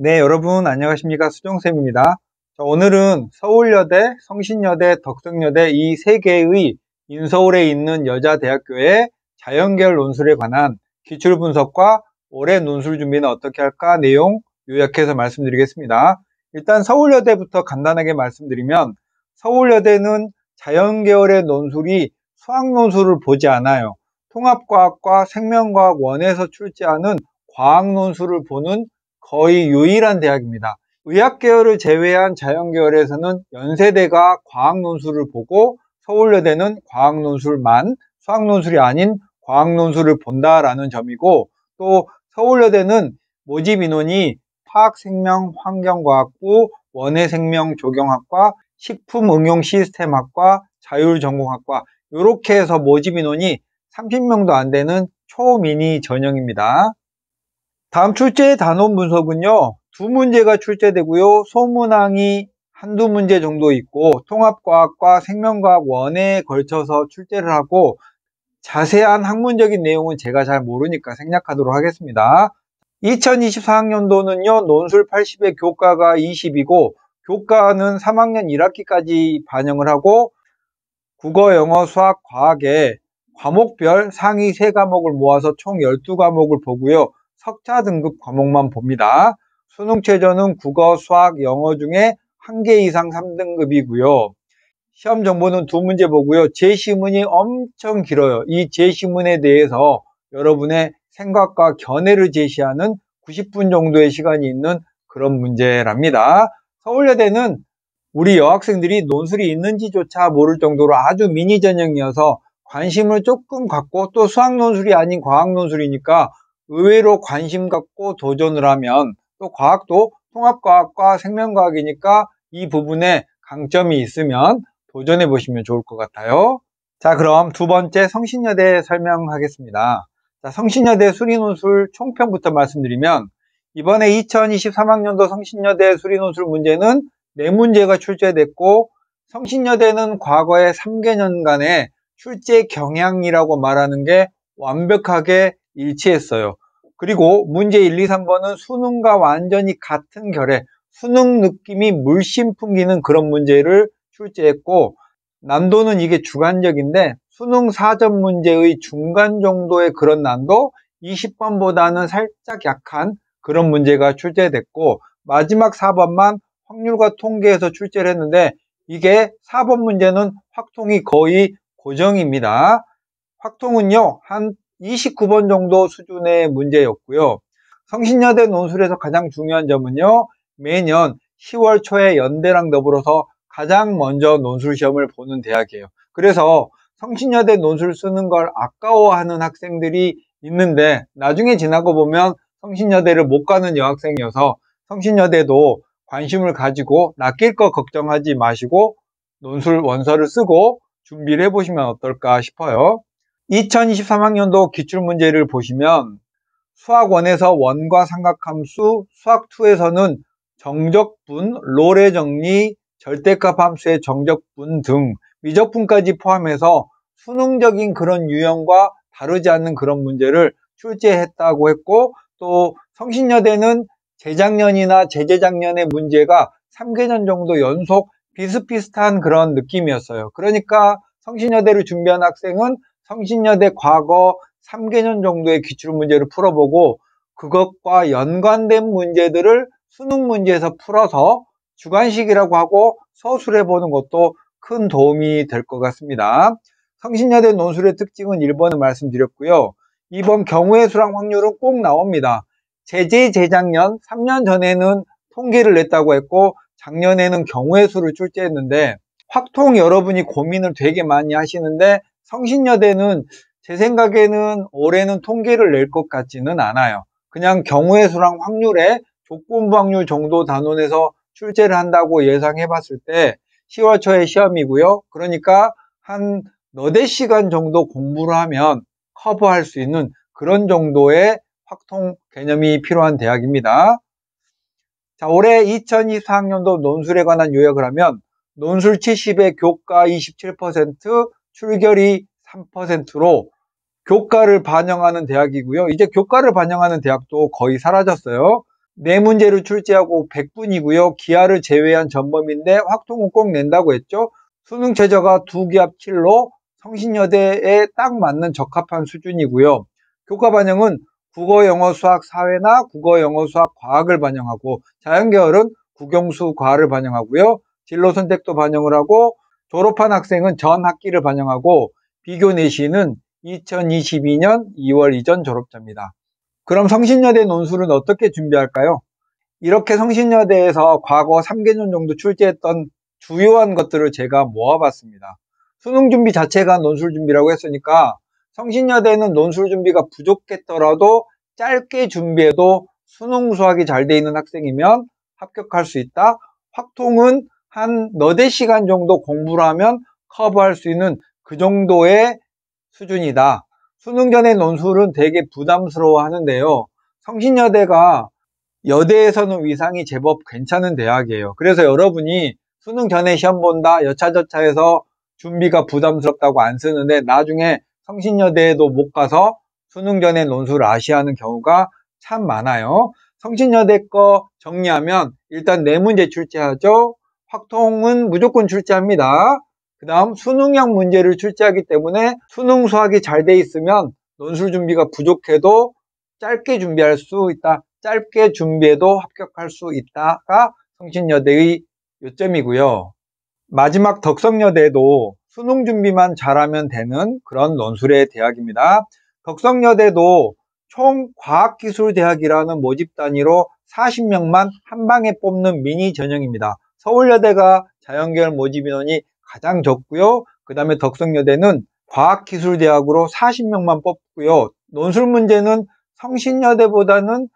네, 여러분 안녕하십니까? 수정쌤입니다. 자, 오늘은 서울여대, 성신여대, 덕성여대 이 세 개의 인서울에 있는 여자대학교의 자연계열 논술에 관한 기출 분석과 올해 논술 준비는 어떻게 할까 내용 요약해서 말씀드리겠습니다. 일단 서울여대부터 간단하게 말씀드리면 서울여대는 자연계열의 논술이 수학 논술을 보지 않아요. 통합과학과 생명과학 원에서 출제하는 과학 논술을 보는 거의 유일한 대학입니다. 의학계열을 제외한 자연계열에서는 연세대가 과학논술을 보고 서울여대는 과학논술만, 수학논술이 아닌 과학논술을 본다라는 점이고, 또 서울여대는 모집 인원이 화학생명 환경과학부, 원해생명조경학과, 식품응용시스템학과, 자율전공학과 이렇게 해서 모집 인원이 30명도 안 되는 초미니 전형입니다. 다음 출제 단원 분석은요, 두 문제가 출제되고요, 소문항이 한두 문제 정도 있고, 통합과학과 생명과학 원에 걸쳐서 출제를 하고, 자세한 학문적인 내용은 제가 잘 모르니까 생략하도록 하겠습니다. 2024학년도는요, 논술 80에 교과가 20이고, 교과는 3학년 1학기까지 반영을 하고, 국어, 영어, 수학, 과학에 과목별 상위 3과목을 모아서 총 12과목을 보고요. 석자 등급 과목만 봅니다. 수능 최저는 국어, 수학, 영어 중에 1개 이상 3등급이고요. 시험 정보는 두 문제 보고요. 제시문이 엄청 길어요. 이 제시문에 대해서 여러분의 생각과 견해를 제시하는 90분 정도의 시간이 있는 그런 문제랍니다. 서울여대는 우리 여학생들이 논술이 있는지조차 모를 정도로 아주 미니 전형이어서 관심을 조금 갖고, 또 수학 논술이 아닌 과학 논술이니까 의외로 관심 갖고 도전을 하면, 또 과학도 통합과학과 생명과학이니까 이 부분에 강점이 있으면 도전해 보시면 좋을 것 같아요. 자, 그럼 두 번째 성신여대 설명하겠습니다. 자, 성신여대 수리논술 총평부터 말씀드리면, 이번에 2023학년도 성신여대 수리논술 문제는 4문제가 출제됐고, 성신여대는 과거의 3개년간의 출제 경향이라고 말하는 게 완벽하게 일치했어요. 그리고 문제 1, 2, 3번은 수능과 완전히 같은 결의, 수능 느낌이 물씬 풍기는 그런 문제를 출제했고, 난도는 이게 주관적인데 수능 4점 문제의 중간 정도의 그런 난도, 20번보다는 살짝 약한 그런 문제가 출제됐고, 마지막 4번만 확률과 통계에서 출제를 했는데, 이게 4번 문제는 확통이 거의 고정입니다. 확통은요, 한 29번 정도 수준의 문제였고요. 성신여대 논술에서 가장 중요한 점은요, 매년 10월 초에 연대랑 더불어서 가장 먼저 논술 시험을 보는 대학이에요. 그래서 성신여대 논술 쓰는 걸 아까워하는 학생들이 있는데, 나중에 지나고 보면 성신여대를 못 가는 여학생이어서 성신여대도 관심을 가지고 낚일 거 걱정하지 마시고 논술 원서를 쓰고 준비를 해보시면 어떨까 싶어요. 2023학년도 기출문제를 보시면 수학1에서 원과 삼각함수, 수학2에서는 정적분, 롤의 정리, 절대값 함수의 정적분 등 미적분까지 포함해서 수능적인 그런 유형과 다르지 않는 그런 문제를 출제했다고 했고, 또 성신여대는 재작년이나 재재작년의 문제가 3개년 정도 연속 비슷비슷한 그런 느낌이었어요. 그러니까 성신여대를 준비한 학생은 성신여대 과거 3개년 정도의 기출문제를 풀어보고, 그것과 연관된 문제들을 수능 문제에서 풀어서 주관식이라고 하고 서술해보는 것도 큰 도움이 될 것 같습니다. 성신여대 논술의 특징은 1번을 말씀드렸고요. 2번 경우의 수랑 확률은 꼭 나옵니다. 재작년 3년 전에는 통계를 냈다고 했고, 작년에는 경우의 수를 출제했는데, 확통 여러분이 고민을 되게 많이 하시는데, 성신여대는 제 생각에는 올해는 통계를 낼 것 같지는 않아요. 그냥 경우의 수랑 확률에 조건부 확률 정도 단원에서 출제를 한다고 예상해 봤을 때 10월 초에 시험이고요. 그러니까 한 너댓 시간 정도 공부를 하면 커버할 수 있는 그런 정도의 확통 개념이 필요한 대학입니다. 자, 올해 2024학년도 논술에 관한 요약을 하면 논술 70에 교과 27%, 출결이 3%로 교과를 반영하는 대학이고요. 이제 교과를 반영하는 대학도 거의 사라졌어요. 4문제를 출제하고 100분이고요. 기하를 제외한 전범인데 확통은 꼭 낸다고 했죠. 수능 최저가 2기합 7로 성신여대에 딱 맞는 적합한 수준이고요. 교과 반영은 국어, 영어, 수학, 사회나 국어, 영어, 수학, 과학을 반영하고 자연계열은 국영수, 과를 반영하고요. 진로 선택도 반영을 하고 졸업한 학생은 전 학기를 반영하고 비교 내신은 2022년 2월 이전 졸업자입니다. 그럼 성신여대 논술은 어떻게 준비할까요? 이렇게 성신여대에서 과거 3개년 정도 출제했던 주요한 것들을 제가 모아봤습니다. 수능 준비 자체가 논술 준비라고 했으니까 성신여대는 논술 준비가 부족했더라도 짧게 준비해도 수능 수학이 잘 돼 있는 학생이면 합격할 수 있다. 확통은 한 너댓 시간 정도 공부를 하면 커버할 수 있는 그 정도의 수준이다. 수능 전에 논술은 되게 부담스러워 하는데요. 성신여대가 여대에서는 위상이 제법 괜찮은 대학이에요. 그래서 여러분이 수능 전에 시험 본다, 여차저차해서 준비가 부담스럽다고 안 쓰는데 나중에 성신여대에도 못 가서 수능 전에 논술을 아시하는 경우가 참 많아요. 성신여대 거 정리하면 일단 4문제 출제하죠. 확통은 무조건 출제합니다. 그 다음 수능형 문제를 출제하기 때문에 수능 수학이 잘 돼 있으면 논술 준비가 부족해도 짧게 준비할 수 있다. 짧게 준비해도 합격할 수 있다가 성신여대의 요점이고요. 마지막 덕성여대도 수능 준비만 잘하면 되는 그런 논술의 대학입니다. 덕성여대도 총 과학기술대학이라는 모집 단위로 40명만 한 방에 뽑는 미니 전형입니다. 서울여대가 자연계열 모집 인원이 가장 적고요. 그 다음에 덕성여대는 과학기술대학으로 40명만 뽑고요. 논술 문제는 성신여대보다는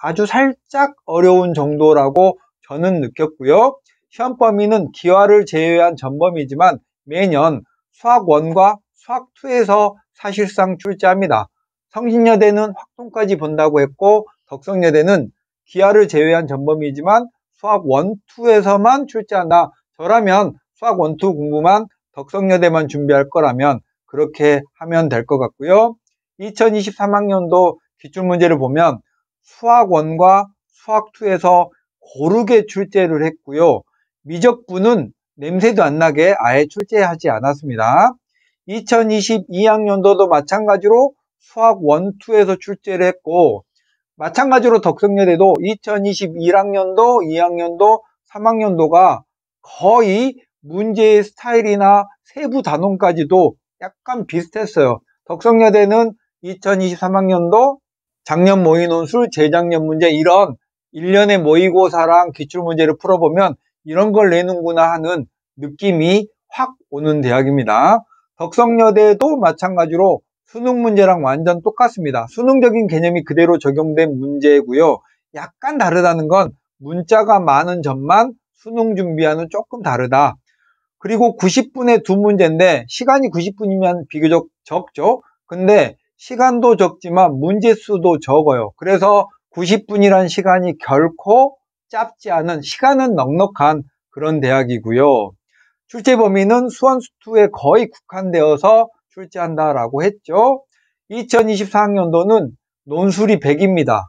아주 살짝 어려운 정도라고 저는 느꼈고요. 시험 범위는 기하를 제외한 전범이지만 매년 수학 1과 수학 2에서 사실상 출제합니다. 성신여대는 확통까지 본다고 했고 덕성여대는 기하를 제외한 전범이지만 수학 1, 2에서만 출제한다. 저라면 수학 1, 2 공부만 덕성여대만 준비할 거라면 그렇게 하면 될 것 같고요. 2023학년도 기출문제를 보면 수학 1과 수학 2에서 고르게 출제를 했고요. 미적분은 냄새도 안 나게 아예 출제하지 않았습니다. 2022학년도도 마찬가지로 수학 1, 2에서 출제를 했고 마찬가지로 덕성여대도 2021학년도, 2학년도, 3학년도가 거의 문제의 스타일이나 세부 단원까지도 약간 비슷했어요. 덕성여대는 2023학년도 작년 모의논술, 재작년 문제 이런 1년의 모의고사랑 기출문제를 풀어보면 이런 걸 내는구나 하는 느낌이 확 오는 대학입니다. 덕성여대도 마찬가지로 수능 문제랑 완전 똑같습니다. 수능적인 개념이 그대로 적용된 문제고요. 약간 다르다는 건 문자가 많은 점만 수능 준비와는 조금 다르다. 그리고 90분에 2문제인데 시간이 90분이면 비교적 적죠. 근데 시간도 적지만 문제 수도 적어요. 그래서 90분이란 시간이 결코 짧지 않은 시간은 넉넉한 그런 대학이고요. 출제 범위는 수원수투에 거의 국한되어서 출제한다라고 했죠. 2024학년도는 논술이 100입니다.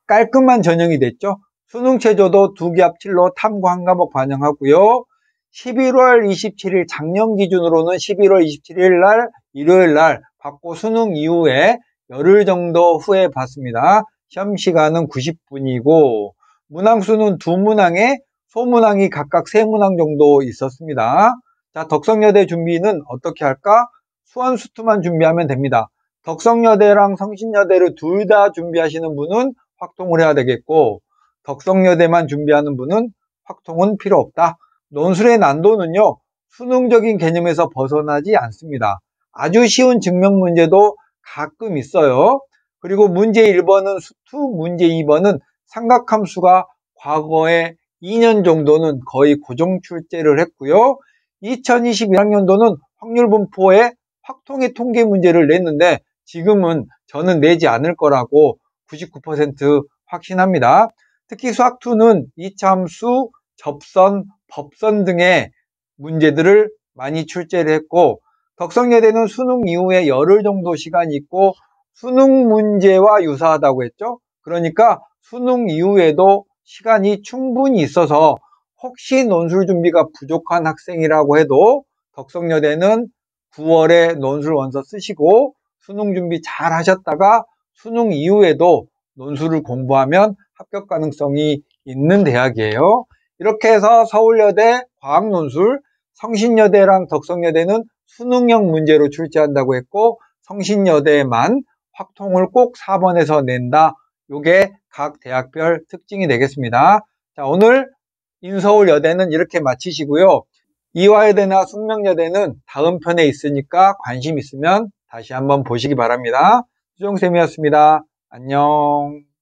깔끔한 전형이 됐죠. 수능 최저도 2기합 7로 탐구 한 과목 반영하고요. 11월 27일 작년 기준으로는 11월 27일 날 일요일 날 받고 수능 이후에 열흘 정도 후에 받습니다. 시험 시간은 90분이고 문항수는 2문항에 소문항이 각각 3문항 정도 있었습니다. 자, 덕성여대 준비는 어떻게 할까? 수원수투만 준비하면 됩니다. 덕성여대랑 성신여대를 둘 다 준비하시는 분은 확통을 해야 되겠고 덕성여대만 준비하는 분은 확통은 필요 없다. 논술의 난도는요, 수능적인 개념에서 벗어나지 않습니다. 아주 쉬운 증명 문제도 가끔 있어요. 그리고 문제 1번은 수투, 문제 2번은 삼각함수가 과거에 2년 정도는 거의 고정 출제를 했고요. 2021학년도는 확률분포에 확통의 통계 문제를 냈는데 지금은 저는 내지 않을 거라고 99% 확신합니다. 특히 수학2는 이차함수, 접선, 법선 등의 문제들을 많이 출제를 했고 덕성여대는 수능 이후에 열흘 정도 시간이 있고 수능 문제와 유사하다고 했죠. 그러니까 수능 이후에도 시간이 충분히 있어서 혹시 논술 준비가 부족한 학생이라고 해도 덕성여대는 9월에 논술 원서 쓰시고 수능 준비 잘 하셨다가 수능 이후에도 논술을 공부하면 합격 가능성이 있는 대학이에요. 이렇게 해서 서울여대 과학논술, 성신여대랑 덕성여대는 수능형 문제로 출제한다고 했고 성신여대만 확통을 꼭 4번에서 낸다. 요게 각 대학별 특징이 되겠습니다. 자, 오늘 인서울여대는 이렇게 마치시고요. 이화여대나 숙명여대는 다음 편에 있으니까 관심 있으면 다시 한번 보시기 바랍니다. 수정쌤이었습니다. 안녕.